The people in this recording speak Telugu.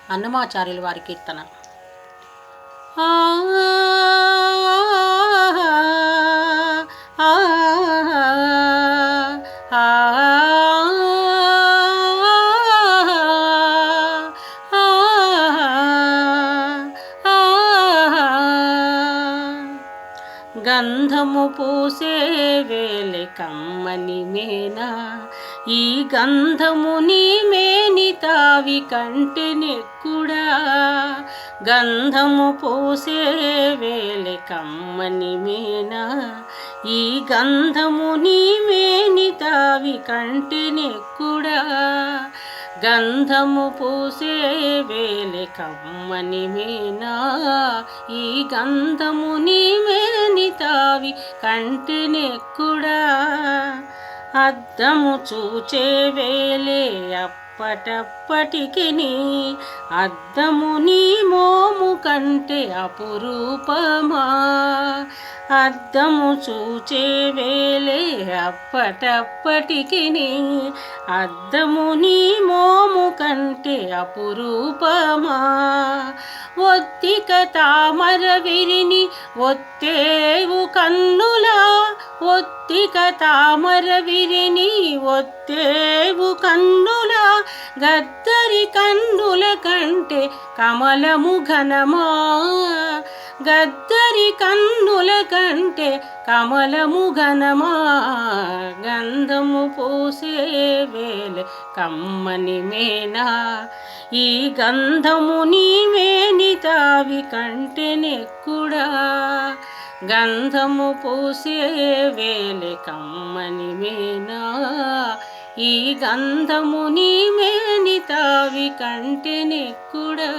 అన్నమాచార్యుల వారి కీర్తన. గంధము పూసే వేలె కమ్మని మేనా, ఈ గంధము నీ మేని తావి కంటెనెక్కుడా. గంధము పూసే వేలె కమ్మని మేనా, ఈ గంధము నీ మేని తావి కంటెనెక్కుడా. గంధము పూసే వేలె కమ్మని మేనా, ఈ గంధము నీ మేని తావి కంటెనెక్కుడా. అద్దము చూచే వేలే అప్పటప్పటికిని, అద్దము నీ మోము కంటే అపురూపమా. అద్దము చూచే వేలే అప్పటప్పటికిని, అద్దము నీ మోము కంటే అపురూపమా. ఒత్తిక తామర విరిని ఒత్తేవు కన్నులా, ఒత్తిక తామర విరిని ఒత్తేవు కన్నులా. గద్దరి కన్నుల కంటే కమలము ఘనమా, గద్దరి కన్నుల కంటే కమలము ఘనమా. గంధము పూసే వేలె కమ్మని మేనా, ఈ గంధము నీ మేని తావి కంటెనెక్కుడా. గంధము పూసే వేలె కమ్మని మేనా, ఈ గంధము నీ మేని తావి కంటెనెక్కుడా.